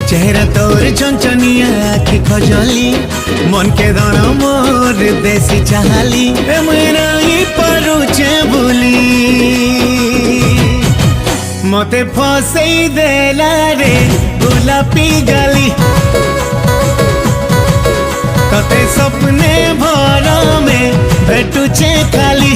चेहरा तोर चंचनिया आखि खजली मन के दाना मोर देसी चाहली मेरा ही परुचे बुली मते फसई देला रे गुलापी गाली तते सपने भर में भेटुचे खाली।